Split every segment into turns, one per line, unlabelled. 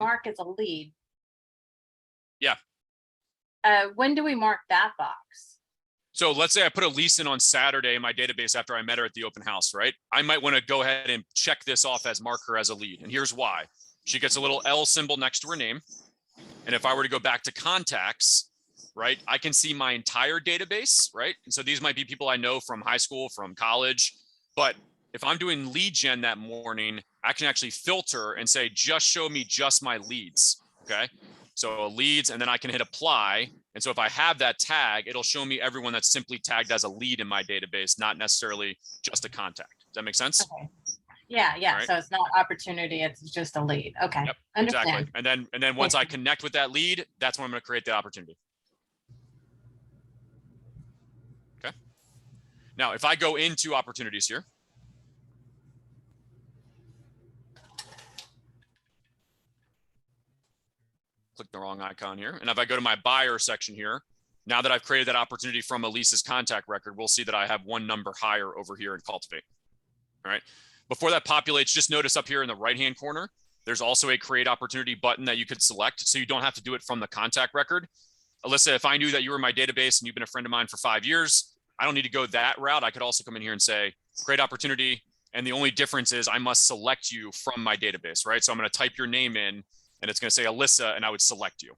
mark as a lead.
Yeah.
When do we mark that box?
So let's say I put a lease in on Saturday in my database after I met her at the open house, right? I might want to go ahead and check this off as mark her as a lead. And here's why. She gets a little L symbol next to her name. And if I were to go back to contacts, right, I can see my entire database, right? And so these might be people I know from high school, from college. But if I'm doing lead gen that morning, I can actually filter and say, just show me just my leads, okay? So leads, and then I can hit apply. And so if I have that tag, it'll show me everyone that's simply tagged as a lead in my database, not necessarily just a contact. Does that make sense?
Okay. Yeah, yeah.
Right.
So it's not opportunity, it's just a lead. Okay.
Yep,
Understand.
exactly. And then once I connect with that lead, that's when I'm going to create the opportunity. Okay. Now, if I go into opportunities here, click the wrong icon here. And if I go to my buyer section here, now that I've created that opportunity from Elise's contact record, we'll see that I have one number higher over here in Cultivate. All right. Before that populates, just notice up here in the right-hand corner, there's also a create opportunity button that you could select. So you don't have to do it from the contact record. Alyssa, if I knew that you were in my database and you've been a friend of mine for 5 years, I don't need to go that route. I could also come in here and say, create opportunity. And the only difference is I must select you from my database, right? So I'm going to type your name in and it's going to say Alyssa and I would select you.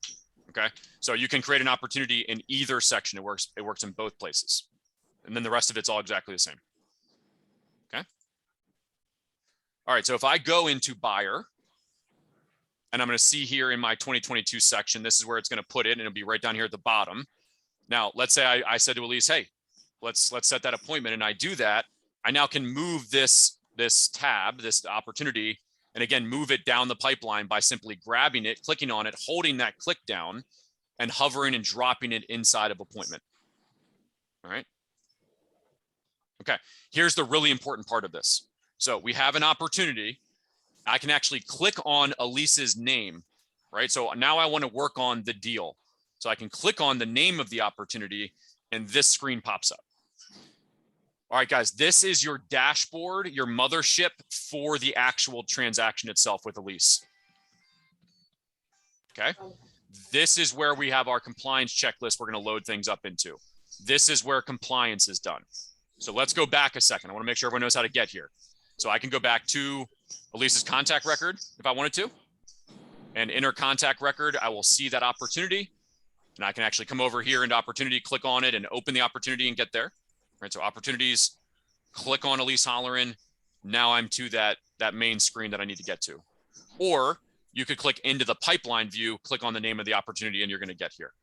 Okay. So you can create an opportunity in either section. It works in both places. And then the rest of it's all exactly the same. Okay. All right. So if I go into buyer and I'm going to see here in my 2022 section, this is where it's going to put it and it'll be right down here at the bottom. Now, let's say I said to Elise, hey, let's set that appointment. And I do that. I now can move this tab, this opportunity, and again, move it down the pipeline by simply grabbing it, clicking on it, holding that click down, and hovering and dropping it inside of appointment. All right. Okay. Here's the really important part of this. So we have an opportunity. I can actually click on Elise's name, right? So now I want to work on the deal. So I can click on the name of the opportunity and this screen pops up. All right, guys, this is your dashboard, your mothership for the actual transaction itself with Elise. Okay. This is where we have our compliance checklist we're going to load things up into. This is where compliance is done. So let's go back a second. I want to make sure everyone knows how to get here. So I can go back to Elise's contact record if I wanted to. And in her contact record, I will see that opportunity. And I can actually come over here into opportunity, click on it and open the opportunity and get there. Right, so opportunities, click on Elise Holleran. Now I'm to that main screen that I need to get to. Or you could click into the pipeline view, click on the name of the opportunity, and you're going to get here.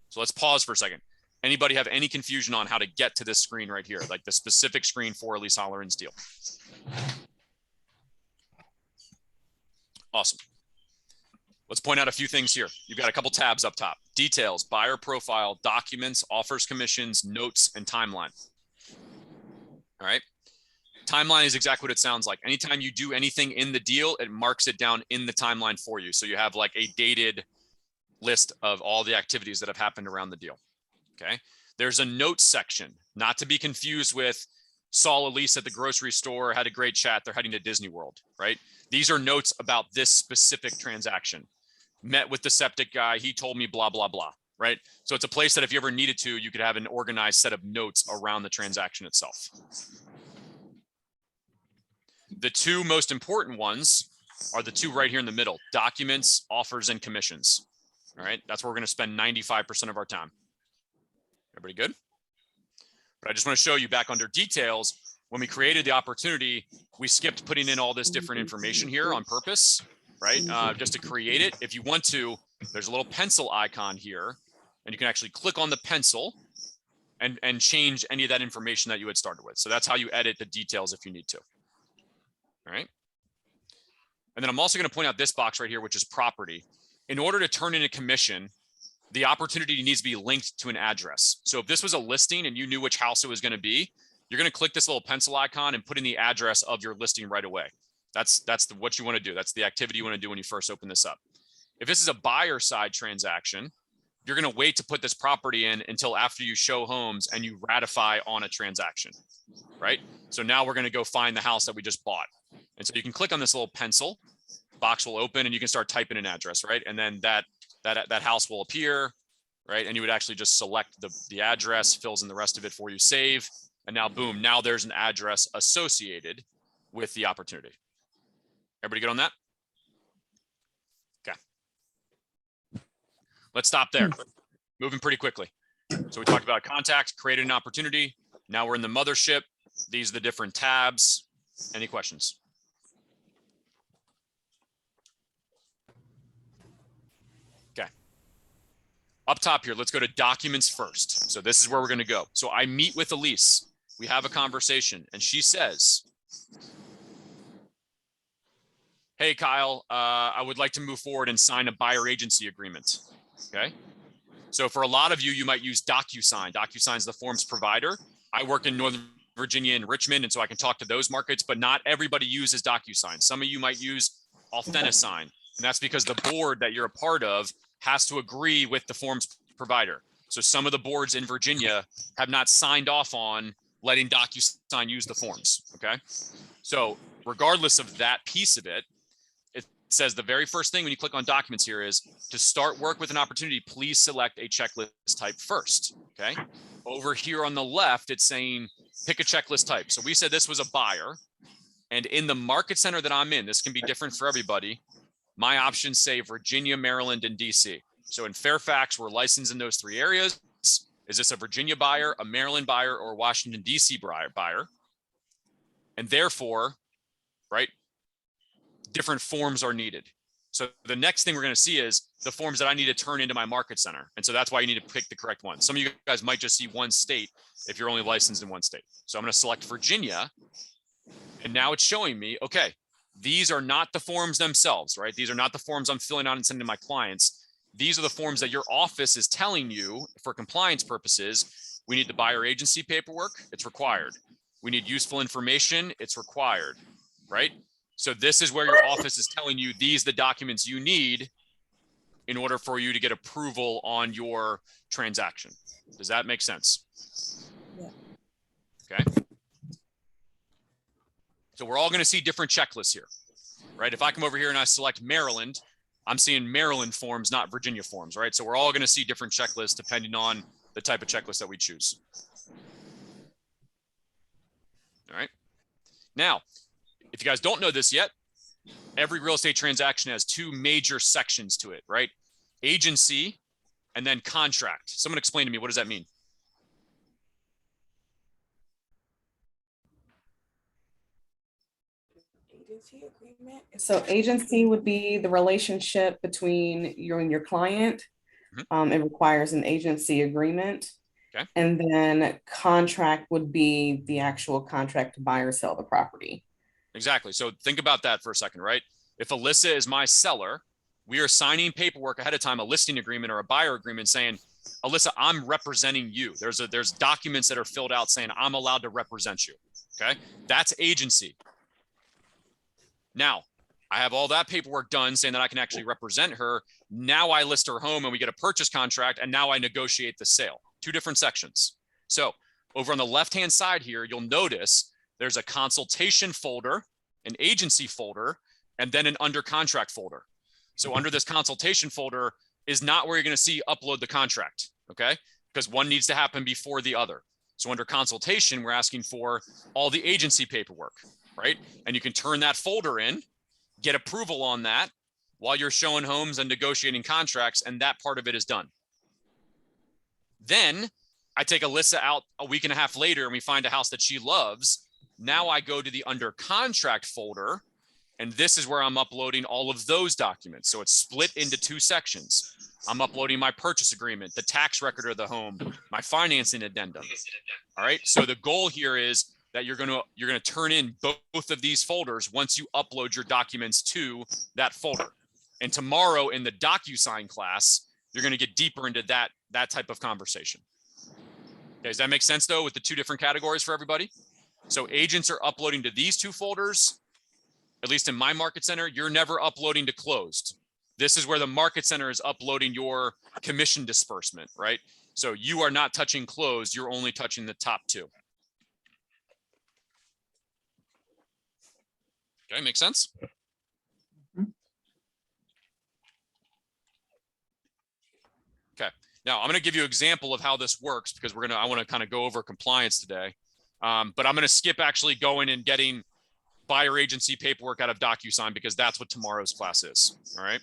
So let's pause for a second. Anybody have any confusion on how to get to this screen right here, like the specific screen for Elise Holleran's deal? Awesome. Let's point out a few things here. You've got a couple tabs up top: details, buyer profile, documents, offers, commissions, notes, and timeline. All right. Timeline is exactly what it sounds like. Anytime you do anything in the deal, it marks it down in the timeline for you. So you have like a dated list of all the activities that have happened around the deal. Okay. There's a notes section, not to be confused with saw Elise at the grocery store, had a great chat, they're heading to Disney World, right? These are notes about this specific transaction. Met with the septic guy, he told me blah, blah, blah, right? So it's a place that if you ever needed to, you could have an organized set of notes around the transaction itself. The two most important ones are the two right here in the middle: documents, offers, and commissions. All right, that's where we're going to spend 95% of our time. Everybody good? But I just want to show you back under details, when we created the opportunity, we skipped putting in all this different information here on purpose, right? Just to create it. If you want to, there's a little pencil icon here, and you can actually click on the pencil and change any of that information that you had started with. So that's how you edit the details if you need to. All right. And then I'm also going to point out this box right here, which is property. In order to turn in a commission, the opportunity needs to be linked to an address. So if this was a listing and you knew which house it was going to be, you're going to click this little pencil icon and put in the address of your listing right away. That's what you want to do. That's the activity you want to do when you first open this up. If this is a buyer side transaction, you're going to wait to put this property in until after you show homes and you ratify on a transaction, right? So now we're going to go find the house that we just bought. And so you can click on this little pencil box will open and you can start typing an address, right? And then that house will appear, right? And you would actually just select the address, fills in the rest of it for you, save, and now boom, now there's an address associated with the opportunity. Everybody good on that? Okay. Let's stop there. Moving pretty quickly. So we talked about contact, created an opportunity. Now we're in the mothership. These are the different tabs. Any questions? Okay. Up top here, let's go to documents first. So this is where we're going to go. So I meet with Elise. We have a conversation and she says, hey, Kyle, I would like to move forward and sign a buyer agency agreement. Okay. So for a lot of you, you might use DocuSign. DocuSign is the forms provider. I work in Northern Virginia and Richmond, and so I can talk to those markets, but not everybody uses DocuSign. Some of you might use AuthentiSign, and that's because the board that you're a part of has to agree with the forms provider. So some of the boards in Virginia have not signed off on letting DocuSign use the forms, okay? So regardless of that piece of it, it says the very first thing when you click on documents here is to start work with an opportunity, please select a checklist type first, okay? Over here on the left, it's saying pick a checklist type. So we said this was a buyer, and in the market center that I'm in, this can be different for everybody. My options say Virginia, Maryland, and DC. So in Fairfax, we're licensed in those 3 areas. Is this a Virginia buyer, a Maryland buyer, or a Washington, DC buyer? And therefore, right, different forms are needed. So the next thing we're going to see is the forms that I need to turn into my market center. And so that's why you need to pick the correct one. Some of you guys might just see one state if you're only licensed in one state. So I'm going to select Virginia. And now it's showing me, okay, these are not the forms themselves, right? These are not the forms I'm filling out and sending to my clients. These are the forms that your office is telling you for compliance purposes. We need the buyer agency paperwork. It's required. We need useful information. It's required, right? So this is where your office is telling you these are the documents you need in order for you to get approval on your transaction. Does that make sense?
Yeah.
Okay. So we're all going to see different checklists here, right? If I come over here and I select Maryland, I'm seeing Maryland forms, not Virginia forms, right? So we're all going to see different checklists depending on the type of checklist that we choose. All right. Now, if you guys don't know this yet, every real estate transaction has 2 major sections to it, right? Agency and then contract. Someone explain to me, what does that mean?
Agency agreement. So agency would be the relationship between you and your client. It requires an agency agreement.
Okay.
And then contract would be the actual contract to buy or sell the property.
Exactly. So think about that for a second, right? If Alyssa is my seller, we are signing paperwork ahead of time, a listing agreement or a buyer agreement saying, Alyssa, I'm representing you. There's documents that are filled out saying I'm allowed to represent you. Okay. That's agency. Now, I have all that paperwork done saying that I can actually represent her. Now I list her home and we get a purchase contract, and now I negotiate the sale. 2 different sections. So over on the left-hand side here, you'll notice there's a consultation folder, an agency folder, and then an under contract folder. So under this consultation folder is not where you're going to see upload the contract, okay? Because one needs to happen before the other. So under consultation, we're asking for all the agency paperwork, right? And you can turn that folder in, get approval on that while you're showing homes and negotiating contracts, and that part of it is done. Then I take Alyssa out a week and a half later and we find a house that she loves. Now I go to the under contract folder, and this is where I'm uploading all of those documents. So it's split into 2 sections. I'm uploading my purchase agreement, the tax record of the home, my financing addendum. All right. So the goal here is that you're going to turn in both of these folders once you upload your documents to that folder. And tomorrow in the DocuSign class, you're going to get deeper into that type of conversation. Okay, does that make sense though with the 2 different categories for everybody? So agents are uploading to these 2 folders. At least in my market center, you're never uploading to closed. This is where the market center is uploading your commission disbursement, right? So you are not touching closed, you're only touching the top 2. Okay, make sense? Okay. Now I'm going to give you an example of how this works because I want to kind of go over compliance today. But I'm going to skip actually going and getting buyer agency paperwork out of DocuSign because that's what tomorrow's class is. All right.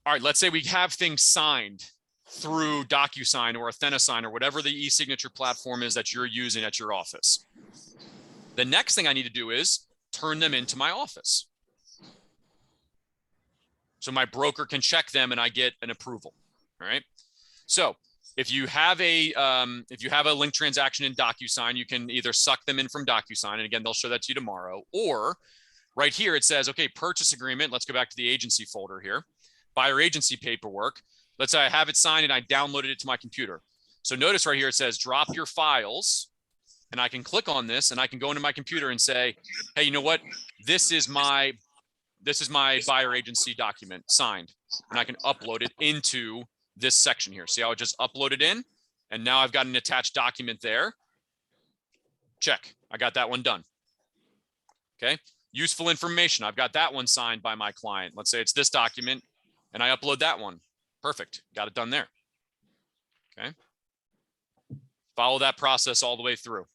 All right. Let's say we have things signed through DocuSign or AuthentiSign or whatever the e-signature platform is that you're using at your office. The next thing I need to do is turn them into my office. So my broker can check them and I get an approval. All right. So if you have a link transaction in DocuSign, you can either suck them in from DocuSign, and again, they'll show that to you tomorrow, or right here it says, okay, purchase agreement. Let's go back to the agency folder here. Buyer agency paperwork. Let's say I have it signed and I downloaded it to my computer. So notice right here it says drop your files, and I can click on this and I can go into my computer and say, hey, you know what? This is my buyer agency document signed, and I can upload it into this section here. See how it just uploaded in, and now I've got an attached document there. Check. I got that one done. Okay. Useful information. I've got that one signed by my client. Let's say it's this document and I upload that one. Perfect. Got it done there. Okay. Follow that process all the way through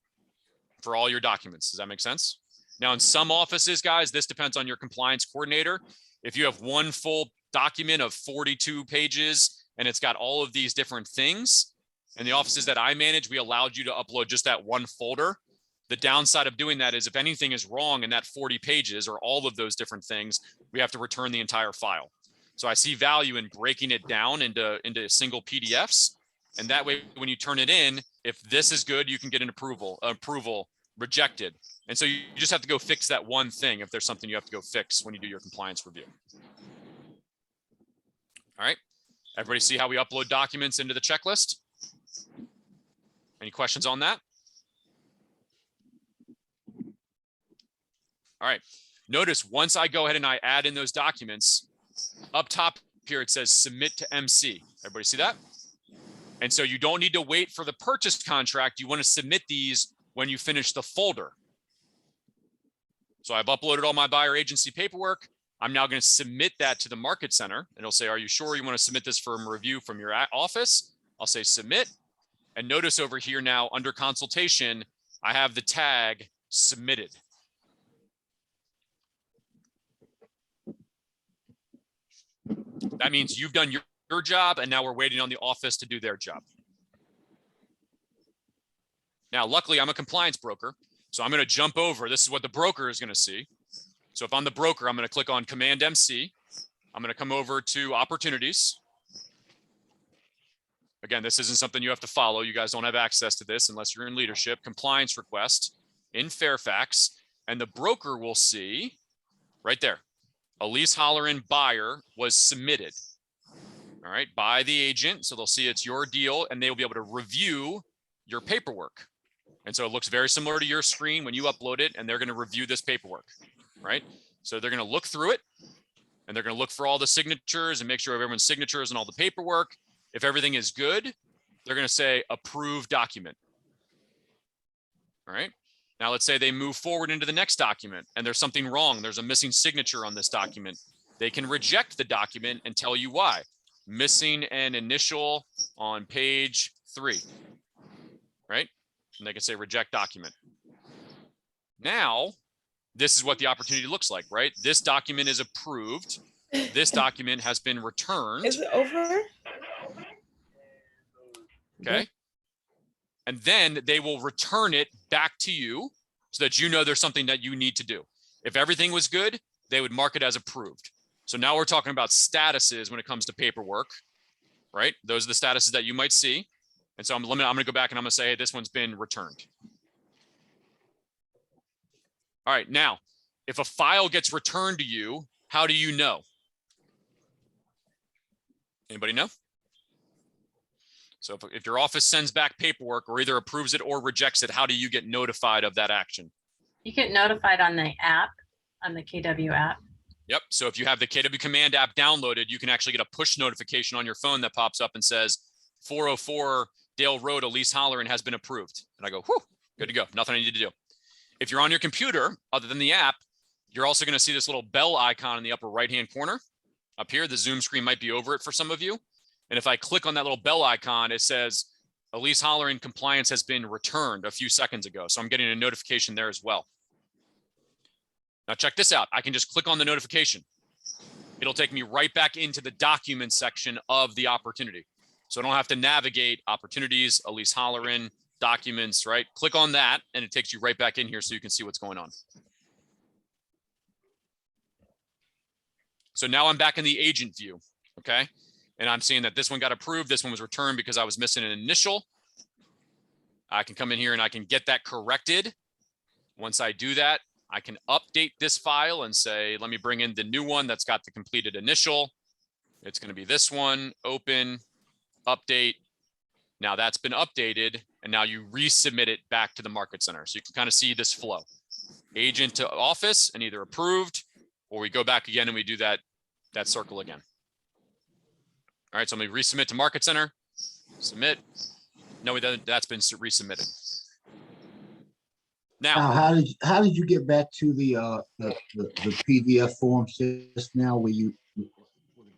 for all your documents. Does that make sense? Now in some offices, guys, this depends on your compliance coordinator. If you have one full document of 42 pages and it's got all of these different things, and the offices that I manage, we allowed you to upload just that one folder. The downside of doing that is if anything is wrong in that 40 pages or all of those different things, we have to return the entire file. So I see value in breaking it down into single PDFs. And that way, when you turn it in, if this is good, you can get an approval rejected. And so you just have to go fix that one thing if there's something you have to go fix when you do your compliance review. All right. Everybody see how we upload documents into the checklist? Any questions on that? All right. Notice once I go ahead and I add in those documents, up top here it says submit to MC. Everybody see that? And so you don't need to wait for the purchase contract. You want to submit these when you finish the folder. So I've uploaded all my buyer agency paperwork. I'm now going to submit that to the market center, and it'll say, are you sure you want to submit this for a review from your office? I'll say submit. And notice over here now under consultation, I have the tag submitted. That means you've done your job, and now we're waiting on the office to do their job. Now, luckily, I'm a compliance broker, so I'm going to jump over. This is what the broker is going to see. So if I'm the broker, I'm going to click on Command MC. I'm going to come over to Opportunities. Again, this isn't something you have to follow. You guys don't have access to this unless you're in leadership. Compliance request in Fairfax, and the broker will see right there. Elise Holleran buyer was submitted, all right, by the agent. So they'll see it's your deal, and they will be able to review your paperwork. And so it looks very similar to your screen when you upload it, and they're going to review this paperwork, right? So they're going to look through it, and they're going to look for all the signatures and make sure everyone's signatures and all the paperwork. If everything is good, they're going to say approve document. All right. Now let's say they move forward into the next document and there's something wrong. There's a missing signature on this document. They can reject the document and tell you why. Missing an initial on page 3, right? And they can say reject document. Now, this is what the opportunity looks like, right? This document is approved. This document has been returned.
Is it over?
Okay. And then they will return it back to you so that you know there's something that you need to do. If everything was good, they would mark it as approved. So now we're talking about statuses when it comes to paperwork, right? Those are the statuses that you might see. And so I'm going to go back and I'm going to say, hey, this one's been returned. All right. Now, if a file gets returned to you, how do you know? Anybody know? So if your office sends back paperwork or either approves it or rejects it, how do you get notified of that action?
You get notified on the app, on the KW app.
Yep. So if you have the KW Command app downloaded, you can actually get a push notification on your phone that pops up and says 404 Dale Road, Elise Holleran has been approved. And I go, whew, good to go. Nothing I need to do. If you're on your computer, other than the app, you're also going to see this little bell icon in the upper right-hand corner. Up here, the Zoom screen might be over it for some of you. And if I click on that little bell icon, it says Elise Holleran compliance has been returned a few seconds ago. So I'm getting a notification there as well. Now check this out. I can just click on the notification. It'll take me right back into the document section of the opportunity. So I don't have to navigate opportunities, Elise Holleran, documents, right? Click on that and it takes you right back in here so you can see what's going on. So now I'm back in the agent view, okay? And I'm seeing that this one got approved. This one was returned because I was missing an initial. I can come in here and I can get that corrected. Once I do that, I can update this file and say, let me bring in the new one that's got the completed initial. It's going to be this one, open, update. Now that's been updated. And now you resubmit it back to the market center. So you can kind of see this flow. Agent to office and either approved, or we go back again and we do that circle again. All right, so let me resubmit to market center, submit. No, that's been resubmitted. Now,
how did you get back to the PDF form just now where you the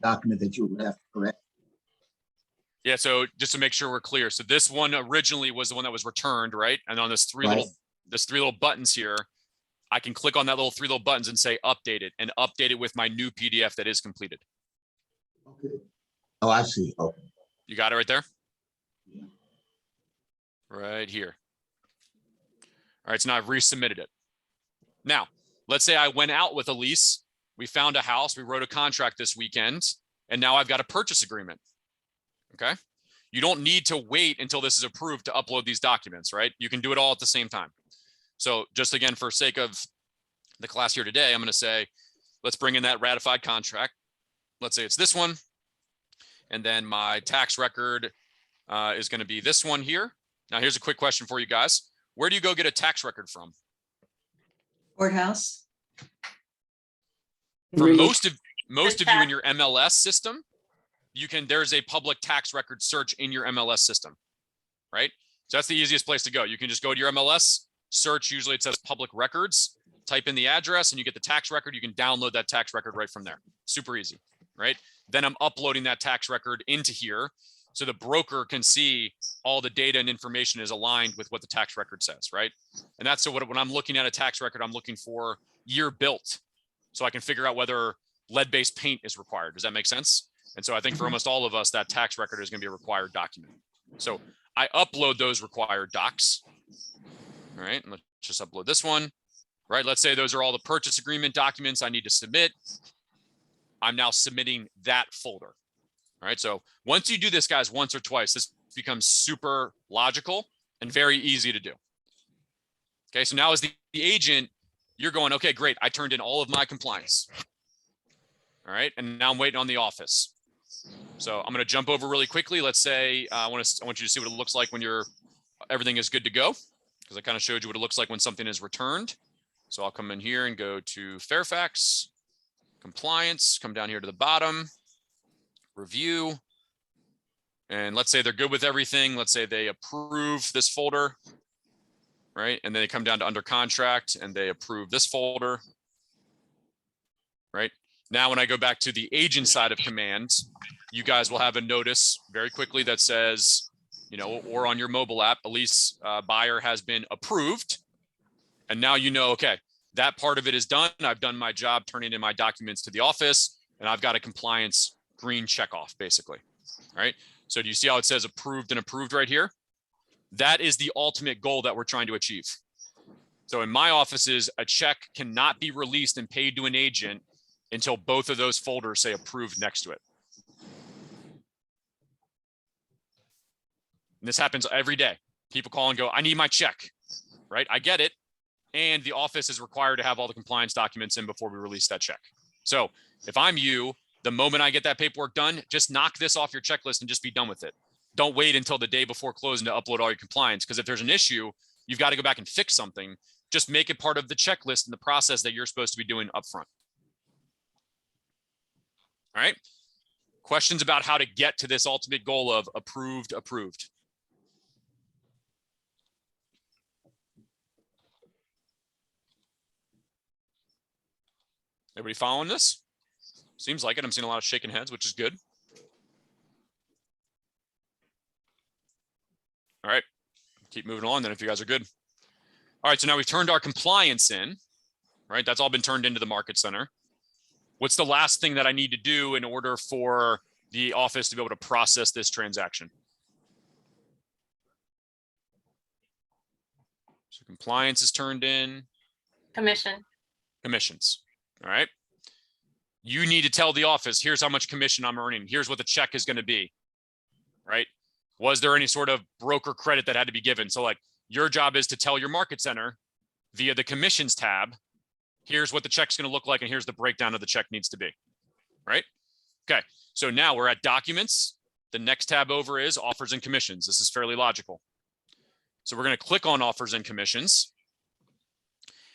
document that you would have to correct?
Yeah, so just to make sure we're clear. So this one originally was the one that was returned, right? And on this three little buttons here, I can click on that three little buttons and say update it and update it with my new PDF that is completed.
Okay. Oh, I see. Okay.
You got it right there?
Yeah.
Right here. All right, so now I've resubmitted it. Now, let's say I went out with Elise. We found a house. We wrote a contract this weekend, and now I've got a purchase agreement. Okay. You don't need to wait until this is approved to upload these documents, right? You can do it all at the same time. So just again, for sake of the class here today, I'm going to say, let's bring in that ratified contract. Let's say it's this one. And then my tax record is going to be this one here. Now, here's a quick question for you guys. Where do you go get a tax record from?
Courthouse.
For
Really?
most of you in your MLS system, there's a public tax record search in your MLS system, right? So that's the easiest place to go. You can just go to your MLS, search, usually it says public records, type in the address and you get the tax record. You can download that tax record right from there. Super easy, right? Then I'm uploading that tax record into here so the broker can see all the data and information is aligned with what the tax record says, right? And that's so when I'm looking at a tax record, I'm looking for year built so I can figure out whether lead-based paint is required. Does that make sense? And so I think for almost all of us, that tax record is going to be a required document. So I upload those required docs. All right, and let's just upload this one, right? Let's say those are all the purchase agreement documents I need to submit. I'm now submitting that folder. All right, so once you do this, guys, once or twice, this becomes super logical and very easy to do. Okay, so now as the agent, you're going, okay, great. I turned in all of my compliance. All right, and now I'm waiting on the office. So I'm going to jump over really quickly. Let's say I want you to see what it looks like when everything is good to go, because I kind of showed you what it looks like when something is returned. So I'll come in here and go to Fairfax, compliance, come down here to the bottom, review. And let's say they're good with everything. Let's say they approve this folder, right? And then they come down to under contract and they approve this folder, right? Now, when I go back to the agent side of commands, you guys will have a notice very quickly that says, or on your mobile app, Elise buyer has been approved. And now okay, that part of it is done. I've done my job turning in my documents to the office and I've got a compliance green check off basically, right? So do you see how it says approved and approved right here? That is the ultimate goal that we're trying to achieve. So in my offices, a check cannot be released and paid to an agent until both of those folders say approved next to it. And this happens every day. People call and go, I need my check, right? I get it. And the office is required to have all the compliance documents in before we release that check. So if I'm you, the moment I get that paperwork done, just knock this off your checklist and just be done with it. Don't wait until the day before closing to upload all your compliance. Because if there's an issue, you've got to go back and fix something. Just make it part of the checklist and the process that you're supposed to be doing upfront. All right. Questions about how to get to this ultimate goal of approved. Everybody following this? Seems like it. I'm seeing a lot of shaking heads, which is good. All right, keep moving on then if you guys are good. All right, so now we've turned our compliance in, right? That's all been turned into the market center. What's the last thing that I need to do in order for the office to be able to process this transaction? So compliance is turned in,
Commission.
commissions, all right? You need to tell the office, here's how much commission I'm earning. Here's what the check is going to be, right? Was there any sort of broker credit that had to be given? So like your job is to tell your market center via the commissions tab, here's what the check's going to look like, and here's the breakdown of the check needs to be, right? Okay, so now we're at documents. The next tab over is offers and commissions. This is fairly logical. So we're going to click on offers and commissions.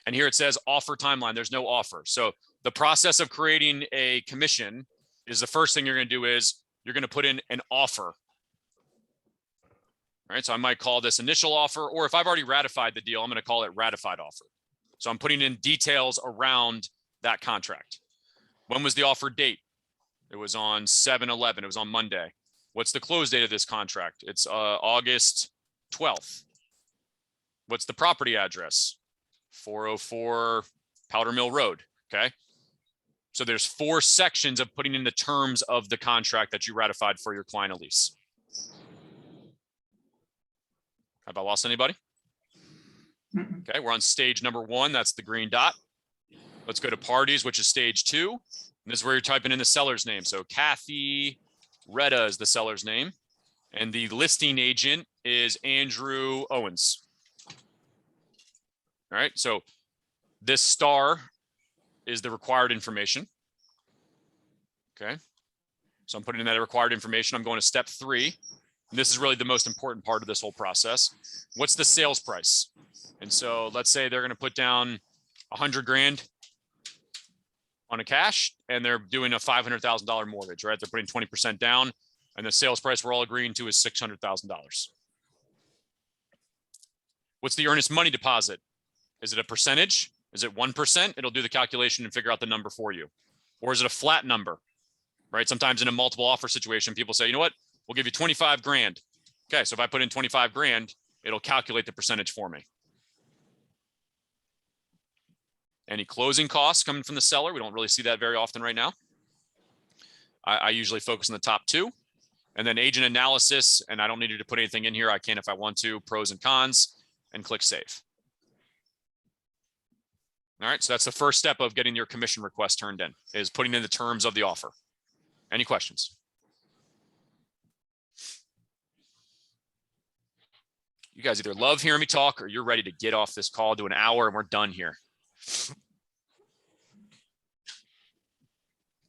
And here it says offer timeline. There's no offer. So the process of creating a commission is the first thing you're going to do is you're going to put in an offer. All right, so I might call this initial offer, or if I've already ratified the deal, I'm going to call it ratified offer. So I'm putting in details around that contract. When was the offer date? It was on 7/11. It was on Monday. What's the close date of this contract? It's August 12th. What's the property address? 404 Powder Mill Road. Okay. So there's 4 sections of putting in the terms of the contract that you ratified for your client Elise. Have I lost anybody? Okay, we're on stage number 1. That's the green dot. Let's go to parties, which is stage 2. And this is where you're typing in the seller's name. So Kathy Retta is the seller's name. And the listing agent is Andrew Owens. All right, so this star is the required information. Okay, so I'm putting in that required information. I'm going to step 3. And this is really the most important part of this whole process. What's the sales price? And so let's say they're going to put down 100 grand on a cash, and they're doing a $500,000 mortgage, right? They're putting 20% down, and the sales price we're all agreeing to is $600,000. What's the earnest money deposit? Is it a percentage? Is it 1%? It'll do the calculation and figure out the number for you. Or is it a flat number, right? Sometimes in a multiple offer situation, people say, you know what? We'll give you 25 grand. Okay, so if I put in 25 grand, it'll calculate the percentage for me. Any closing costs coming from the seller? We don't really see that very often right now. I usually focus on the top 2. And then agent analysis, and I don't need you to put anything in here. I can if I want to, pros and cons, and click save. All right, so that's the first step of getting your commission request turned in, is putting in the terms of the offer. Any questions? You guys either love hearing me talk or you're ready to get off this call, do an hour, and we're done here.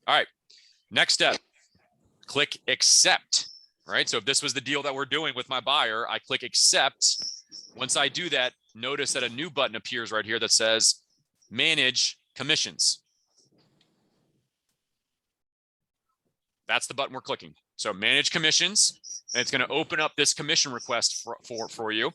All right, next step, click accept. All right, so if this was the deal that we're doing with my buyer, I click accept. Once I do that, notice that a new button appears right here that says manage commissions. That's the button we're clicking. So manage commissions, and it's going to open up this commission request for you.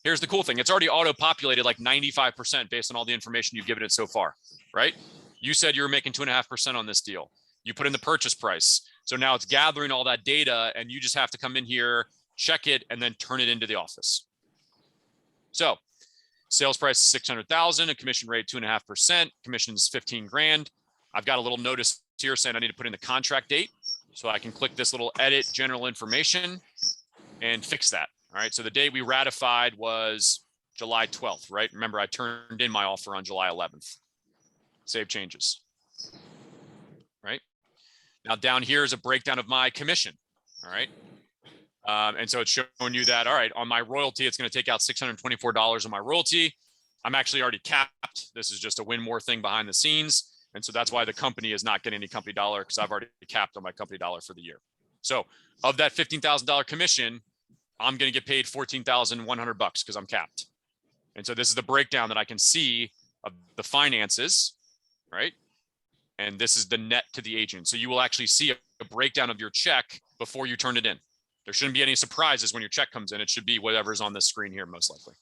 Here's the cool thing. It's already auto-populated like 95% based on all the information you've given it so far, right? You said you were making 2.5% on this deal. You put in the purchase price. So now it's gathering all that data, and you just have to come in here, check it, and then turn it into the office. So sales price is 600,000, a commission rate 2.5%, commission is 15 grand. I've got a little notice here saying I need to put in the contract date. So I can click this little edit general information and fix that. All right, so the date we ratified was July 12th, right? Remember, I turned in my offer on July 11th. Save changes, right? Now down here is a breakdown of my commission, all right? And so it's showing you that, all right, on my royalty, it's going to take out $624 on my royalty. I'm actually already capped. This is just a win more thing behind the scenes. And so that's why the company is not getting any company dollar, because I've already capped on my company dollar for the year. So of that $15,000 commission, I'm going to get paid $14,100 because I'm capped. And so this is the breakdown that I can see of the finances, right? And this is the net to the agent. So you will actually see a breakdown of your check before you turn it in. There shouldn't be any surprises when your check comes in. It should be whatever's on the screen here, most likely,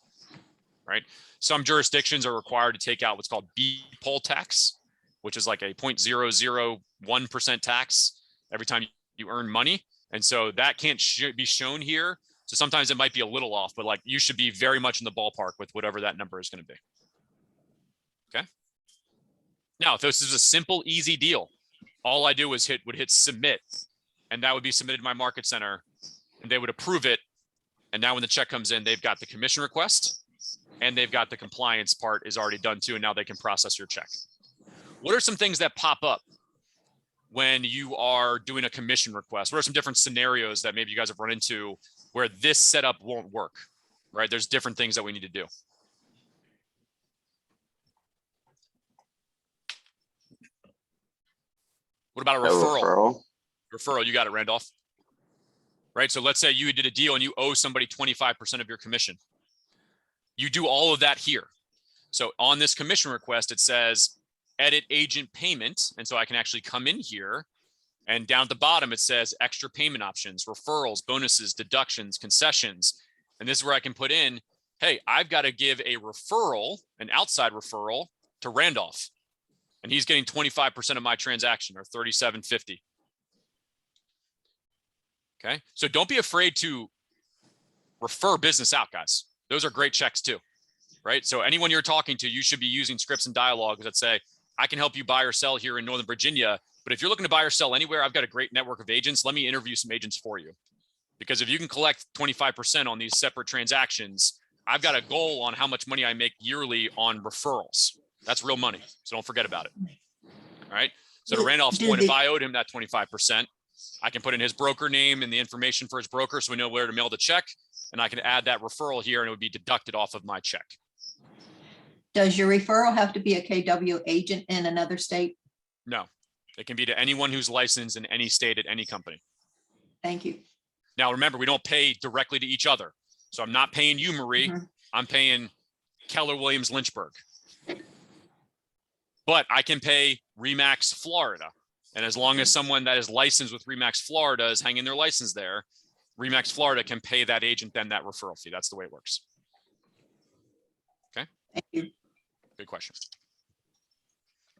right? Some jurisdictions are required to take out what's called B poll tax. which is like a 0.001% tax every time you earn money. And so that can't be shown here. So sometimes it might be a little off, but like you should be very much in the ballpark with whatever that number is going to be. Okay. Now, if this is a simple, easy deal, all I do is would hit submit, and that would be submitted to my market center, and they would approve it. And now when the check comes in, they've got the commission request and they've got the compliance part is already done too. And now they can process your check. What are some things that pop up when you are doing a commission request? What are some different scenarios that maybe you guys have run into where this setup won't work, right? There's different things that we need to do. What about a referral? Referral, you got it, Randolph. Right, so let's say you did a deal and you owe somebody 25% of your commission. You do all of that here. So on this commission request, it says edit agent payment. And so I can actually come in here, and down at the bottom, it says extra payment options, referrals, bonuses, deductions, concessions. And this is where I can put in, hey, I've got to give a referral, an outside referral to Randolph. And he's getting 25% of my transaction, or $37.50. Okay, so don't be afraid to refer business out, guys. Those are great checks too, right? So anyone you're talking to, you should be using scripts and dialogues that say, I can help you buy or sell here in Northern Virginia, but if you're looking to buy or sell anywhere, I've got a great network of agents. Let me interview some agents for you. Because if you can collect 25% on these separate transactions, I've got a goal on how much money I make yearly on referrals. That's real money, so don't forget about it. All right, so to Randolph's point, if I owed him that 25%, I can put in his broker name and the information for his broker so we know where to mail the check, and I can add that referral here and it would be deducted off of my check.
Does your referral have to be a KW agent in another state?
No, it can be to anyone who's licensed in any state at any company.
Thank you.
Now, remember, we don't pay directly to each other. So I'm not paying you, Marie. I'm paying Keller Williams Lynchburg. But I can pay Remax Florida. And as long as someone that is licensed with Remax Florida is hanging their license there, Remax Florida can pay that agent then that referral fee. That's the way it works. Okay.
Thank you.
Good question.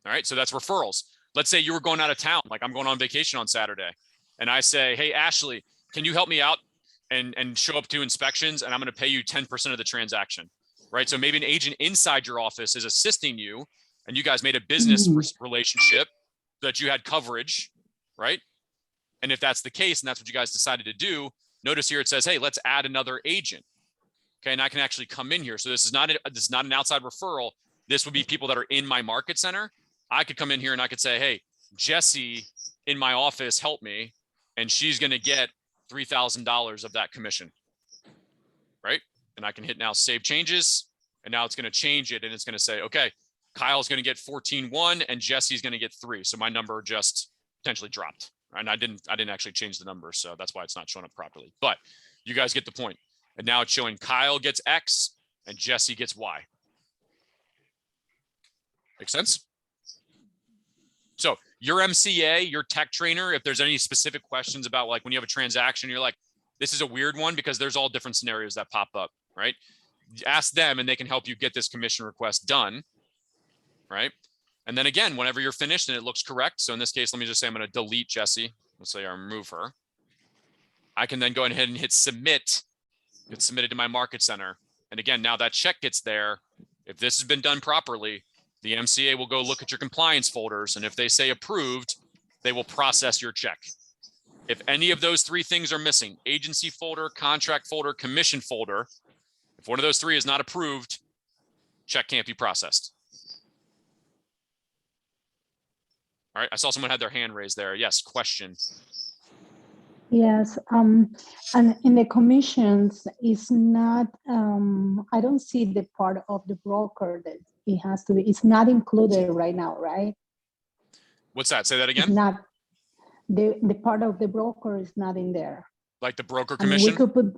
All right. So that's referrals. Let's say you were going out of town, like I'm going on vacation on Saturday, and I say, hey, Ashley, can you help me out and show up to inspections? And I'm going to pay you 10% of the transaction. Right. So maybe an agent inside your office is assisting you, and you guys made a business relationship that you had coverage, right? And if that's the case, and that's what you guys decided to do, notice here it says, hey, let's add another agent. Okay, and I can actually come in here. So this is not an outside referral. This would be people that are in my market center. I could come in here and I could say, hey, Jesse in my office, help me. And she's going to get $3,000 of that commission, right? And I can hit now save changes. And now it's going to change it. And it's going to say, okay, Kyle's going to get 14.1 and Jesse's going to get 3. So my number just potentially dropped. And I didn't actually change the number. So that's why it's not showing up properly. But you guys get the point. And now it's showing Kyle gets X and Jesse gets Y. Make sense? So your MCA, your tech trainer, if there's any specific questions about like when you have a transaction, you're like, this is a weird one because there's all different scenarios that pop up, right? Ask them and they can help you get this commission request done. Right. And then again, whenever you're finished and it looks correct. So in this case, let me just say I'm going to delete Jessie. Let's say I remove her. I can then go ahead and hit submit. It's submitted to my market center. And again, now that check gets there. If this has been done properly, the MCA will go look at your compliance folders. And if they say approved, they will process your check. If any of those 3 things are missing, agency folder, contract folder, commission folder, if one of those 3 is not approved, check can't be processed. All right, I saw someone had their hand raised there. Yes, question.
Yes, and in the commissions, it's not, I don't see the part of the broker that it has to be, it's not included right now, right?
What's that? Say that again?
It's not, the part of the broker is not in there.
Like the broker
I mean,
commission?
we could put,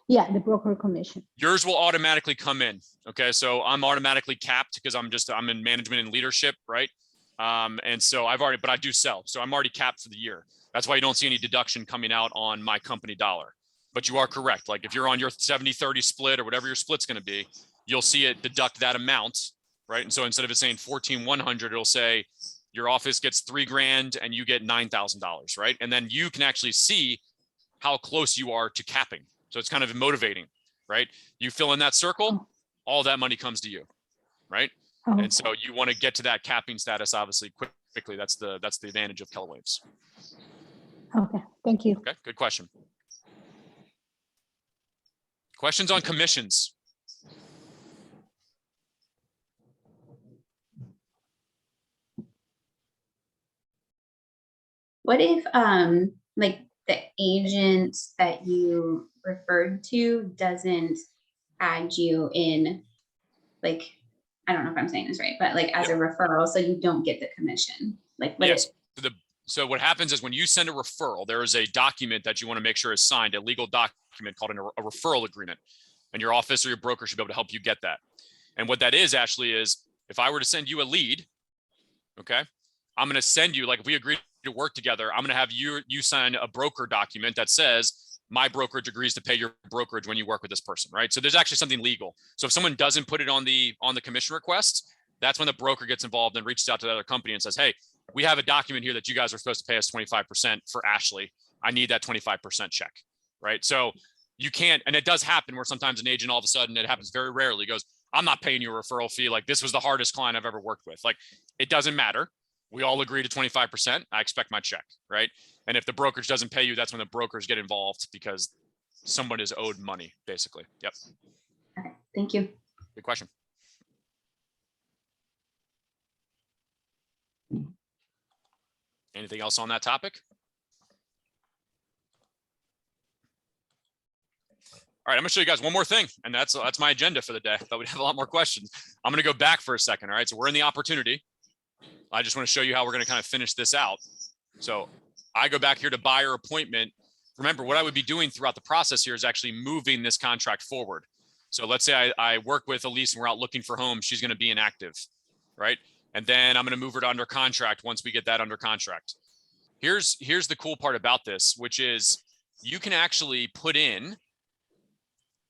yeah, the broker commission.
Yours will automatically come in. Okay, so I'm automatically capped because I'm in management and leadership, right? And so but I do sell. So I'm already capped for the year. That's why you don't see any deduction coming out on my company dollar. But you are correct. Like if you're on your 70-30 split or whatever your split's going to be, you'll see it deduct that amount, right? And so instead of it saying 14,100, it'll say your office gets $3,000 and you get $9,000, right? And then you can actually see how close you are to capping. So it's kind of motivating, right? You fill in that circle, all that money comes to you, right?
Oh,
And so you want to get to that capping status, obviously, quickly. That's the advantage of Keller Waves.
okay, thank you.
Okay, good question. Questions on commissions?
What if like the agent that you referred to doesn't add you in, like, I don't know if I'm saying this right, but like as a referral, so you don't get the commission? Like what
Yes.
if,
So what happens is when you send a referral, there is a document that you want to make sure is signed, a legal document called a referral agreement. And your office or your broker should be able to help you get that. And what that is actually is, if I were to send you a lead, okay, I'm going to send you, like if we agree to work together, I'm going to have you sign a broker document that says my brokerage agrees to pay your brokerage when you work with this person, right? So there's actually something legal. So if someone doesn't put it on the commission request, that's when the broker gets involved and reaches out to the other company and says, hey, we have a document here that you guys are supposed to pay us 25% for Ashley. I need that 25% check, right? So you can't, and it does happen where sometimes an agent all of a sudden, it happens very rarely, goes, I'm not paying you a referral fee. Like this was the hardest client I've ever worked with. Like it doesn't matter. We all agree to 25%. I expect my check, right? And if the brokerage doesn't pay you, that's when the brokers get involved because someone is owed money, basically. Yep.
okay, thank you.
Good question. Anything else on that topic? All right, I'm gonna show you guys one more thing, and that's my agenda for the day. I thought we'd have a lot more questions. I'm gonna go back for a second. All right, so we're in the opportunity. I just want to show you how we're gonna kind of finish this out. So I go back here to buyer appointment. Remember, what I would be doing throughout the process here is actually moving this contract forward. So let's say I work with Elise and we're out looking for homes. She's gonna be inactive, right? And then I'm gonna move her to under contract once we get that under contract. Here's the cool part about this, which is you can actually put in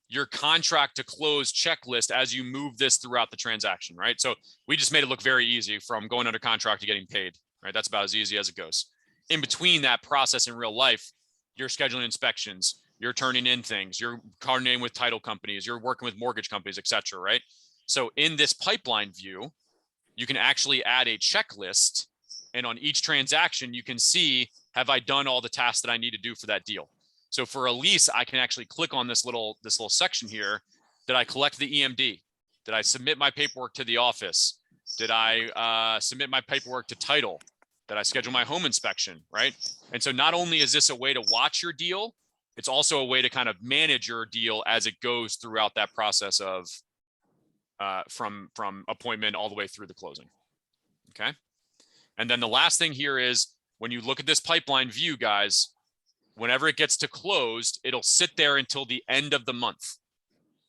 your contract to close checklist as you move this throughout the transaction, right? So we just made it look very easy from going under contract to getting paid, right? That's about as easy as it goes. In between that process in real life, you're scheduling inspections, you're turning in things, you're coordinating with title companies, you're working with mortgage companies, et cetera, right? So in this pipeline view, you can actually add a checklist, and on each transaction, you can see, have I done all the tasks that I need to do for that deal? So for Elise, I can actually click on this little section here. Did I collect the EMD? Did I submit my paperwork to the office? Did I submit my paperwork to title? Did I schedule my home inspection, right? And so not only is this a way to watch your deal, it's also a way to kind of manage your deal as it goes throughout that process of from appointment all the way through the closing, okay? And then the last thing here is when you look at this pipeline view, guys, whenever it gets to closed, it'll sit there until the end of the month,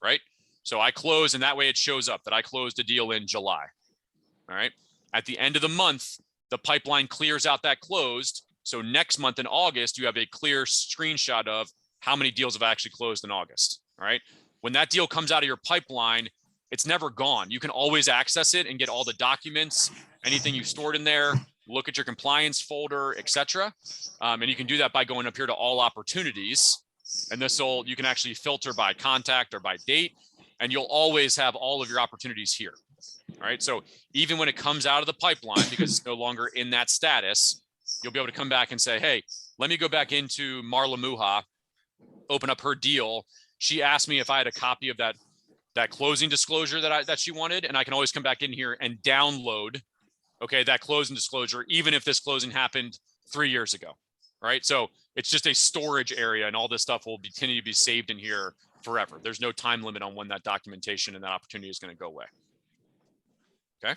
right? So I close, and that way it shows up that I closed a deal in July, all right? At the end of the month, the pipeline clears out that closed. So next month in August, you have a clear screenshot of how many deals have actually closed in August, all right? When that deal comes out of your pipeline, it's never gone. You can always access it and get all the documents, anything you stored in there, look at your compliance folder, et cetera. And you can do that by going up here to all opportunities. And you can actually filter by contact or by date, and you'll always have all of your opportunities here. All right. So even when it comes out of the pipeline, because it's no longer in that status, you'll be able to come back and say, hey, let me go back into Marla Muha, open up her deal. She asked me if I had a copy of that closing disclosure that she wanted. And I can always come back in here and download, okay, that closing disclosure, even if this closing happened 3 years ago, right? So it's just a storage area, and all this stuff will continue to be saved in here forever. There's no time limit on when that documentation and that opportunity is going to go away. Okay.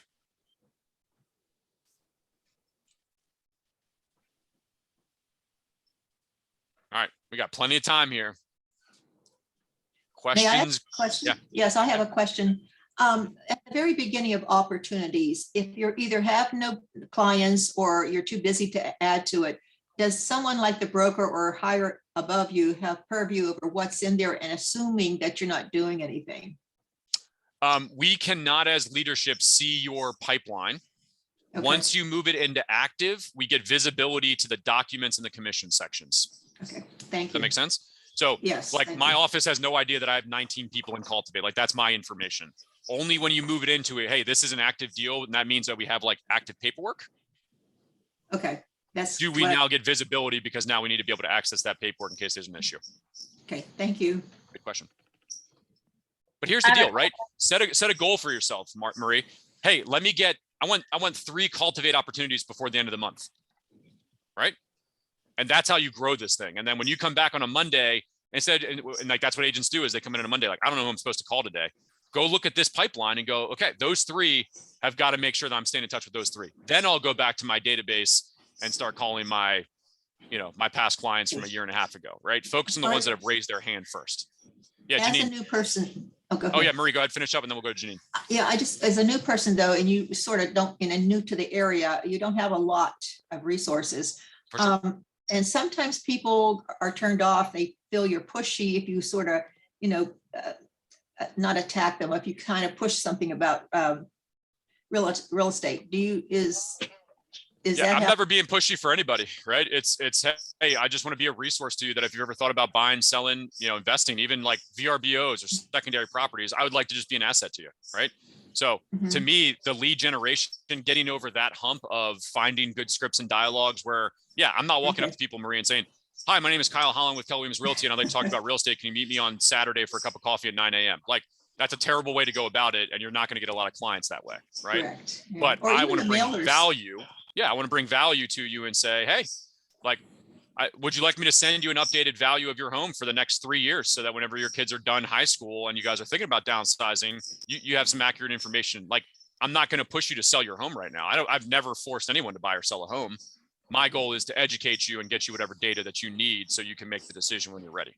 All right, we got plenty of time here.
May I ask
Questions?
a question?
Yeah.
Yes, I have a question. At the very beginning of opportunities, if you're either have no clients or you're too busy to add to it, does someone like the broker or higher above you have purview over what's in there and assuming that you're not doing anything?
We cannot, as leadership, see your pipeline.
Okay,
Once you move it into active, we get visibility to the documents in the commission sections.
okay, thank
Does that
you.
make sense? So
Yes.
like
thank
my
you.
office has no idea that I have 19 people in Cultivate. Like that's my information. Only when you move it into it, hey, this is an active deal, and that means that we have like active paperwork.
Okay, that's.
Do we
what I-
now get visibility because now we need to be able to access that paperwork in case there's an issue?
Okay, thank you.
Good question. But here's the
I have a
deal, right? Set a goal for yourself, Marie. Hey, I want 3 Cultivate opportunities before the end of the month, right? And that's how you grow this thing. And then when you come back on a Monday, instead, and like that's what agents do is they come in on a Monday, like, I don't know who I'm supposed to call today. Go look at this pipeline and go, okay, those 3 have got to make sure that I'm staying in touch with those 3. Then I'll go back to my database and start calling my, my past clients from a year and a half ago, right? Focus on the ones that have raised their hand first. Yeah,
As a
Janine.
new person. Oh, go
Oh yeah,
ahead.
Marie, go ahead, finish up and then we'll go to Janine.
Yeah, as a new person though, and you sort of don't, new to the area, you don't have a lot of resources.
For sure.
And sometimes people are turned off, they feel you're pushy if you sort of, not attack them, if you kind of push something about real estate. Is
Yeah,
that
I'm
how-
never being pushy for anybody, right? It's hey, I just want to be a resource to you that if you've ever thought about buying, selling, investing, even like VRBOs or secondary properties, I would like to just be an asset to you, right? So to
Mhm.
me, the lead generation, getting over that hump of finding good scripts and dialogues where, yeah, I'm not walking up
Okay.
to people, Marie, and saying, hi, my name is Kyle Holland with Keller Williams Realty, and I'd like to talk about real estate. Can you meet me on Saturday for a cup of coffee at 9 a.m.? Like, that's a terrible way to go about it, and you're not going to get a lot of clients that way, right?
Correct, yeah.
But
Or
I
even
want to
the
bring
mailers.
value. Yeah, I want to bring value to you and say, hey, like, would you like me to send you an updated value of your home for the next 3 years so that whenever your kids are done high school and you guys are thinking about downsizing, you have some accurate information. Like, I'm not going to push you to sell your home right now. I've never forced anyone to buy or sell a home. My goal is to educate you and get you whatever data that you need so you can make the decision when you're ready.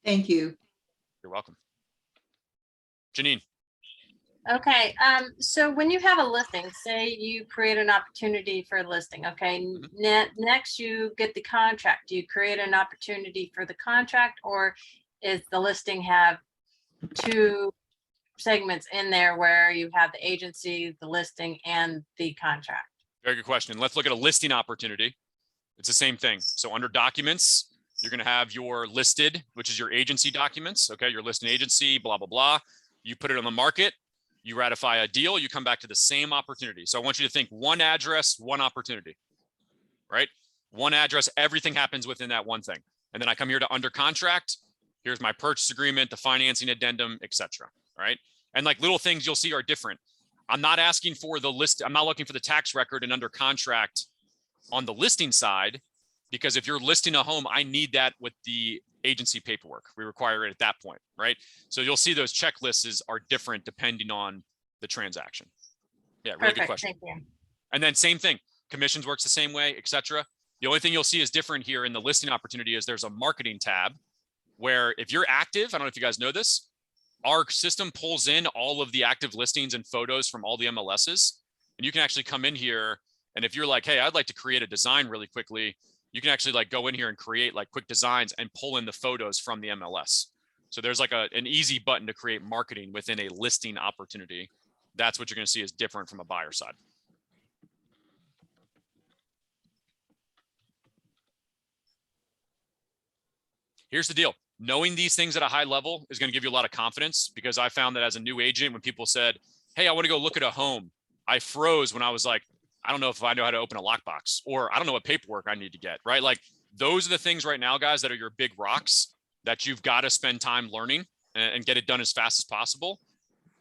Thank you.
You're welcome. Janine.
Okay, so when you have a listing, say you create an opportunity for a listing, okay? Next you get the contract. Do you create an opportunity for the contract, or is the listing have 2 segments in there where you have the agency, the listing, and the contract?
Very good question. Let's look at a listing opportunity. It's the same thing. So under documents, you're going to have your listed, which is your agency documents. Okay. Your listing agency, blah, blah, blah. You put it on the market, you ratify a deal, you come back to the same opportunity. So I want you to think one address, one opportunity, right? One address, everything happens within that one thing. And then I come here to under contract. Here's my purchase agreement, the financing addendum, etc. Right? And like little things you'll see are different. I'm not asking for the list. I'm not looking for the tax record and under contract on the listing side, because if you're listing a home, I need that with the agency paperwork. We require it at that point, right? So you'll see those checklists are different depending on the transaction. Yeah, really good
Perfect,
question.
thank you.
And then same thing, commissions works the same way, etc. The only thing you'll see is different here in the listing opportunity is there's a marketing tab where if you're active, I don't know if you guys know this, our system pulls in all of the active listings and photos from all the MLSs. And you can actually come in here. And if you're like, hey, I'd like to create a design really quickly, you can actually like go in here and create like quick designs and pull in the photos from the MLS. So there's like an easy button to create marketing within a listing opportunity. That's what you're going to see is different from a buyer side. Here's the deal. Knowing these things at a high level is going to give you a lot of confidence, because I found that as a new agent, when people said, hey, I want to go look at a home, I froze when I was like, I don't know if I know how to open a lockbox, or I don't know what paperwork I need to get, right? Like those are the things right now, guys, that are your big rocks that you've got to spend time learning and get it done as fast as possible,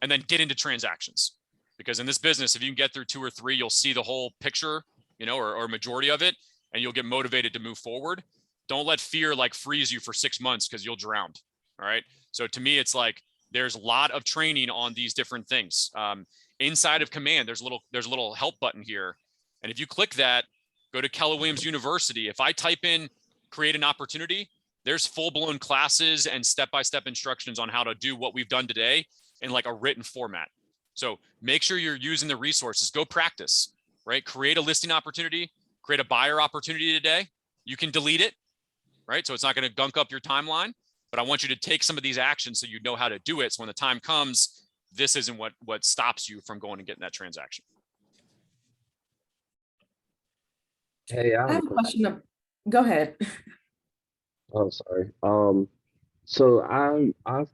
and then get into transactions. Because in this business, if you can get through 2 or 3, you'll see the whole picture, or majority of it, and you'll get motivated to move forward. Don't let fear like freeze you for 6 months because you'll drown. All right. So to me, it's like there's a lot of training on these different things. Inside of Command, there's a little help button here. And if you click that, go to Keller Williams University. If I type in create an opportunity, there's full-blown classes and step-by-step instructions on how to do what we've done today in like a written format. So make sure you're using the resources. Go practice, right? Create a listing opportunity, create a buyer opportunity today. You can delete it, right? So it's not going to gunk up your timeline, but I want you to take some of these actions so you know how to do it. So when the time comes, this isn't what stops you from going and getting that transaction.
Hey, I
I
have a
have a
question.
question. Go ahead.
Oh, sorry. So I've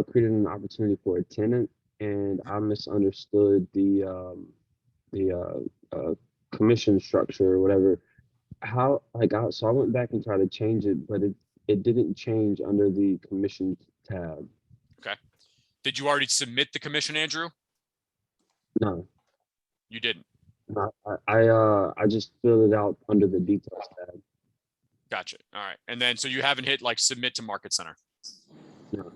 created an opportunity for a tenant, and I misunderstood the commission structure or whatever. How like I went back and tried to change it, but it didn't change under the commission tab.
Okay. Did you already submit the commission, Andrew?
No,
You didn't.
no, I just filled it out under the details tab.
Gotcha. All right. And then, so you haven't hit like submit to Market Center.
No.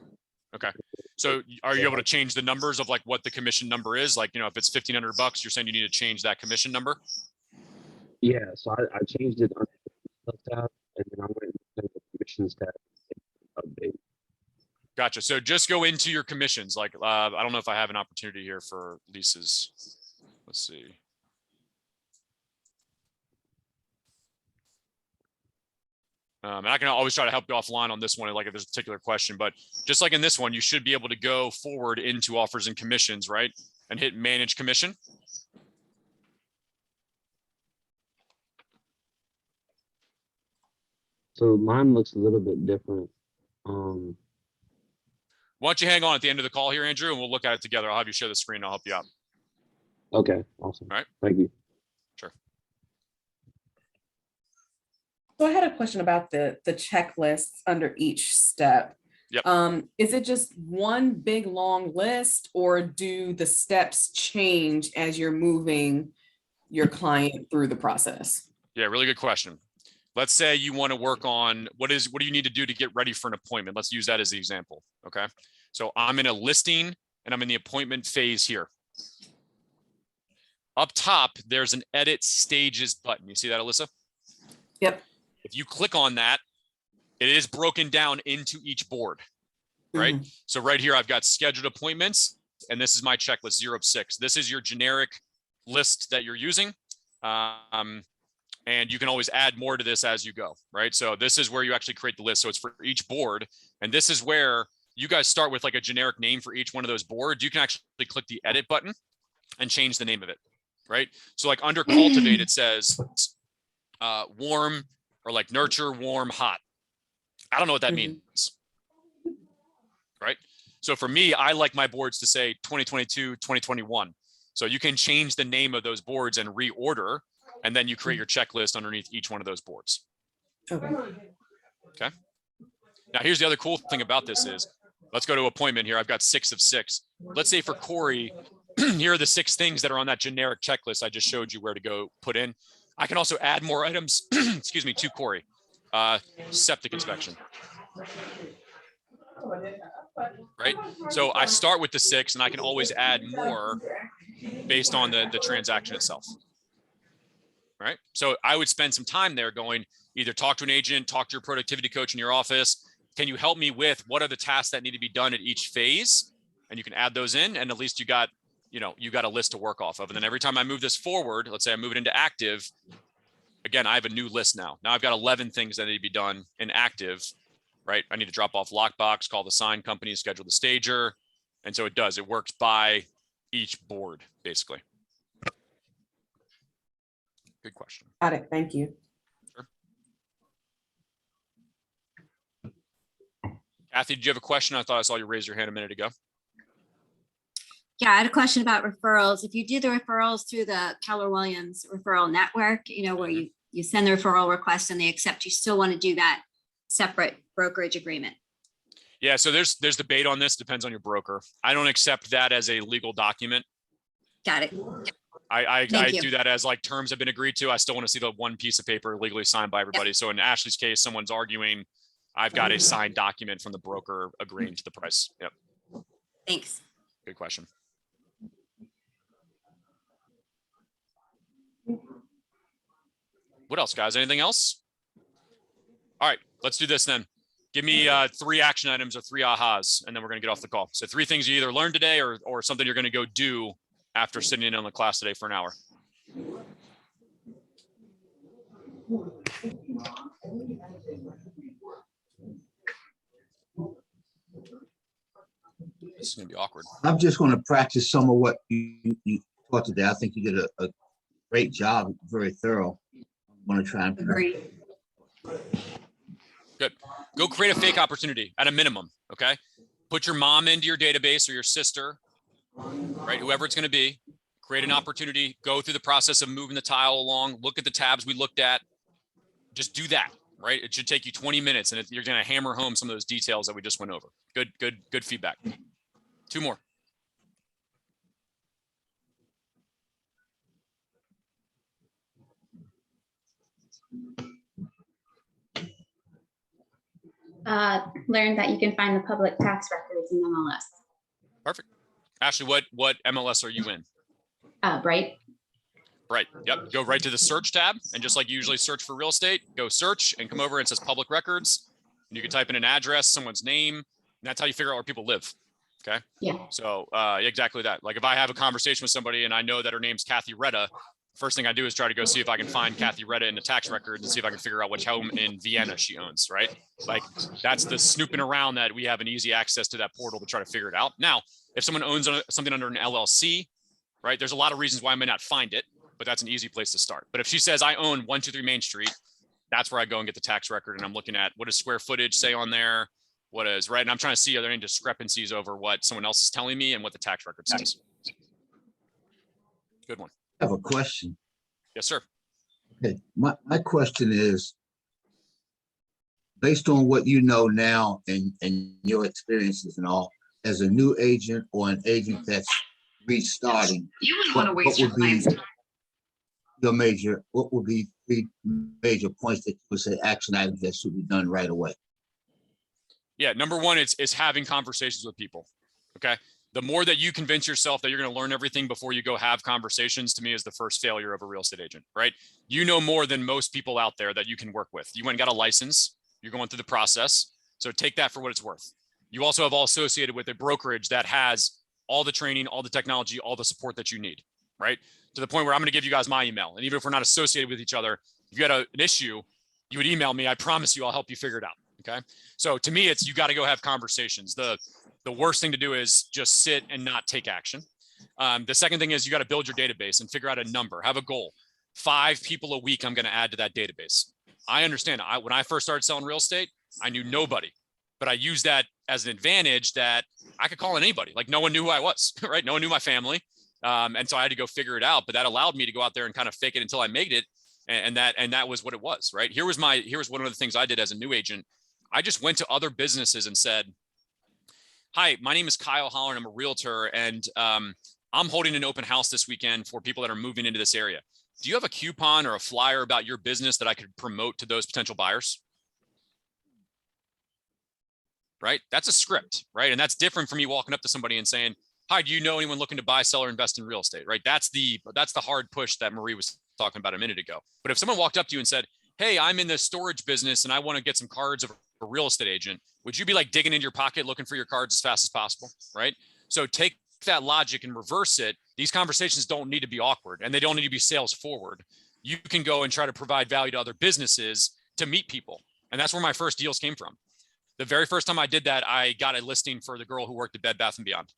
Okay. So are you able to change the numbers of like what the commission number is? Like, if it's $1,500, you're saying you need to change that commission number?
Yeah, so I changed it under the details tab, and then I went into the commissions tab update.
Gotcha. So just go into your commissions. Like, I don't know if I have an opportunity here for leases. Let's see. And I can always try to help you offline on this one, like if there's a particular question, but just like in this one, you should be able to go forward into offers and commissions, right? And hit manage commission.
So mine looks a little bit different.
Why don't you hang on at the end of the call here, Andrew, and we'll look at it together. I'll have you share the screen. I'll help you out.
Okay, awesome.
All right.
Thank you.
Sure.
So I had a question about the checklists under each step.
Yep.
Is it just one big long list, or do the steps change as you're moving your client through the process?
Yeah, really good question. Let's say you want to work on what do you need to do to get ready for an appointment? Let's use that as the example. Okay. So I'm in a listing and I'm in the appointment phase here. Up top, there's an edit stages button. You see that, Alyssa?
Yep.
If you click on that, it is broken down into each board, right?
Mhm.
So right here, I've got scheduled appointments, and this is my checklist 0 of 6. This is your generic list that you're using. And you can always add more to this as you go, right? So this is where you actually create the list. So it's for each board. And this is where you guys start with like a generic name for each one of those boards. You can actually click the edit button and change the name of it, right? So like under cultivate, it says warm or like nurture, warm, hot. I don't know what that means, right? So for me, I like my boards to say 2022, 2021. So you can change the name of those boards and reorder, and then you create your checklist underneath each one of those boards.
Okay.
Okay. Now here's the other cool thing about this is, let's go to appointment here. I've got 6 of 6. Let's say for Corey, here are the 6 things that are on that generic checklist I just showed you where to go put in. I can also add more items, excuse me, to Corey. Septic inspection. Right? So I start with the 6 and I can always add more based on the transaction itself. Right? So I would spend some time there going, either talk to an agent, talk to your productivity coach in your office. Can you help me with what are the tasks that need to be done at each phase? And you can add those in, and at least you got a list to work off of. And then every time I move this forward, let's say I move it into active, again, I have a new list now. Now I've got 11 things that need to be done in active, right? I need to drop off lockbox, call the sign company, schedule the stager. And so it works by each board, basically. Good question.
Got it. Thank you.
Sure. Kathy, did you have a question? I thought I saw you raise your hand a minute ago.
Yeah, I had a question about referrals. If you do the referrals through the Keller Williams referral network, where you send the referral request and they accept, you still want to do that separate brokerage agreement.
Yeah, so there's debate on this, depends on your broker. I don't accept that as a legal document.
Got it.
I
Thank you.
do that as like terms have been agreed to. I still want to see the one piece of paper legally signed by everybody. So in Ashley's case, someone's arguing, I've got a signed document from the broker agreeing to the price. Yep.
Thanks.
Good question. What else, guys? Anything else? All right, let's do this then. Give me 3 action items or 3 ahas, and then we're going to get off the call. So 3 things you either learned today or something you're going to go do after sitting in on the class today for an hour. This is going to be awkward.
I'm just going to practice some of what you taught today. I think you did a great job, very thorough. Want to try and.
Agreed.
Good. Go create a fake opportunity at a minimum. Okay. Put your mom into your database or your sister, right? Whoever it's going to be, create an opportunity, go through the process of moving the tile along, look at the tabs we looked at. Just do that, right? It should take you 20 minutes and you're going to hammer home some of those details that we just went over. Good feedback. 2 more.
Learned that you can find the public tax records in MLS.
Perfect. Ashley, what MLS are you in?
Bright.
Right. Yep. Go right to the search tab. And just like you usually search for real estate, go search and come over and it says public records. And you can type in an address, someone's name, and that's how you figure out where people live. Okay.
Yeah.
So exactly that. Like if I have a conversation with somebody and I know that her name's Kathy Retta, first thing I do is try to go see if I can find Kathy Retta in the tax records and see if I can figure out which home in Vienna she owns, right? Like that's the snooping around that we have an easy access to that portal to try to figure it out. Now, if someone owns something under an LLC, right, there's a lot of reasons why I may not find it, but that's an easy place to start. But if she says I own 123 Main Street, that's where I go and get the tax record. And I'm looking at what does square footage say on there? What is right? And I'm trying to see, are there any discrepancies over what someone else is telling me and what the tax record says? Good one.
I have a question.
Yes, sir.
Okay, my question is, based on what you know now and your experiences and all, as a new agent or an agent that's restarting, what would be what would be 3 major points that you would say action items that should be done right away?
Yeah, number one is having conversations with people. Okay. The more that you convince yourself that you're going to learn everything before you go have conversations, to me is the first failure of a real estate agent, right? You know more than most people out there that you can work with. You went and got a license, you're going through the process. So take that for what it's worth. You also have all associated with a brokerage that has all the training, all the technology, all the support that you need, right? To the point where I'm going to give you guys my email. And even if we're not associated with each other, if you had an issue, you would email me. I promise you, I'll help you figure it out. Okay. So to me, it's, you got to go have conversations. The worst thing to do is just sit and not take action. The second thing is you got to build your database and figure out a number, have a goal. 5 people a week I'm going to add to that database. I understand. When I first started selling real estate, I knew nobody, but I used that as an advantage that I could call in anybody. Like no one knew who I was, right? No one knew my family. And so I had to go figure it out, but that allowed me to go out there and kind of fake it until I made it. And that was what it was, right? Here was one of the things I did as a new agent. I just went to other businesses and said, hi, my name is Kyle Holler and I'm a realtor. And I'm holding an open house this weekend for people that are moving into this area. Do you have a coupon or a flyer about your business that I could promote to those potential buyers? Right? That's a script, right? And that's different from me walking up to somebody and saying, hi, do you know anyone looking to buy, sell, or invest in real estate, right? That's the hard push that Marie was talking about a minute ago. But if someone walked up to you and said, hey, I'm in the storage business and I want to get some cards of a real estate agent, would you be like digging into your pocket looking for your cards as fast as possible, right? So take that logic and reverse it. These conversations don't need to be awkward and they don't need to be sales forward. You can go and try to provide value to other businesses to meet people. And that's where my first deals came from. The very first time I did that, I got a listing for the girl who worked at Bed Bath & Beyond.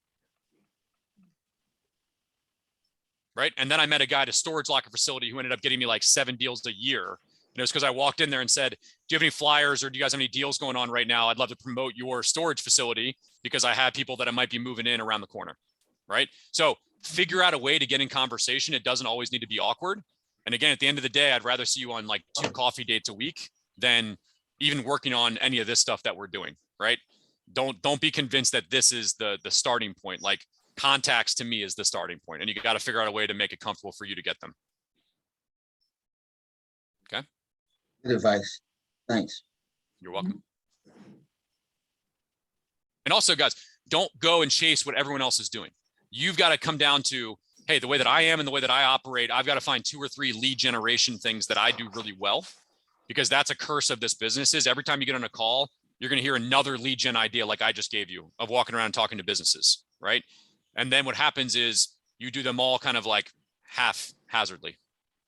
Right. And then I met a guy at a storage locker facility who ended up getting me like 7 deals a year. And it was because I walked in there and said, do you have any flyers or do you guys have any deals going on right now? I'd love to promote your storage facility because I have people that I might be moving in around the corner. Right. So figure out a way to get in conversation. It doesn't always need to be awkward. And again, at the end of the day, I'd rather see you on like 2 coffee dates a week than even working on any of this stuff that we're doing. Right. Don't be convinced that this is the starting point. Like, contacts to me is the starting point, and you got to figure out a way to make it comfortable for you to get them. Okay.
Good advice. Thanks.
You're welcome. And also, guys, don't go and chase what everyone else is doing. You've got to come down to, hey, the way that I am and the way that I operate, I've got to find 2 or 3 lead generation things that I do really well, because that's a curse of this business. Is every time you get on a call, you're going to hear another lead gen idea like I just gave you of walking around and talking to businesses, right? And then what happens is you do them all kind of like haphazardly,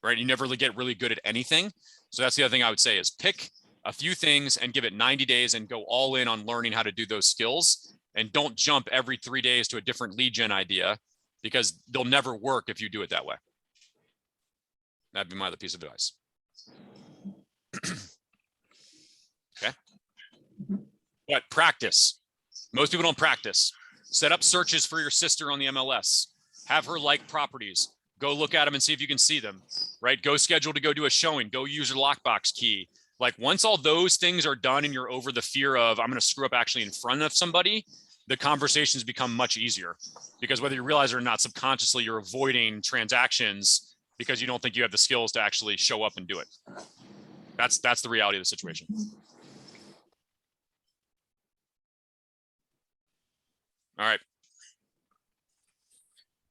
right? You never really get really good at anything. So that's the other thing I would say is pick a few things and give it 90 days and go all in on learning how to do those skills. And don't jump every 3 days to a different lead gen idea, because they'll never work if you do it that way. That'd be my other piece of advice. Okay. But practice. Most people don't practice. Set up searches for your sister on the MLS. Have her like properties. Go look at them and see if you can see them, right? Go schedule to go do a showing. Go use your lockbox key. Like once all those things are done and you're over the fear of I'm going to screw up actually in front of somebody, the conversations become much easier because whether you realize it or not, subconsciously you're avoiding transactions because you don't think you have the skills to actually show up and do it. That's the reality of the situation. All right.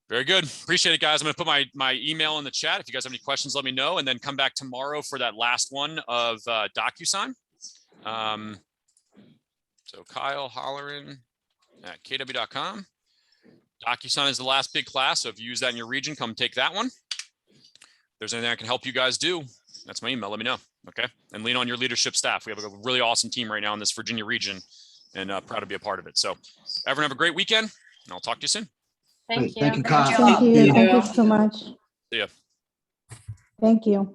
Very good. Appreciate it, guys. I'm going to put my email in the chat. If you guys have any questions, let me know, and then come back tomorrow for that last one of DocuSign. So Kyle Holleran at kw.com. DocuSign is the last big class. So if you use that in your region, come take that one. If there's anything I can help you guys do, that's my email. Let me know. Okay. And lean on your leadership staff. We have a really awesome team right now in this Virginia region and proud to be a part of it. So everyone have a great weekend and I'll talk to you soon.
Thank you.
Thank you,
Good
Kyle.
job.
Thank you. Thank you
Yeah.
so much.
See ya.
Thank you.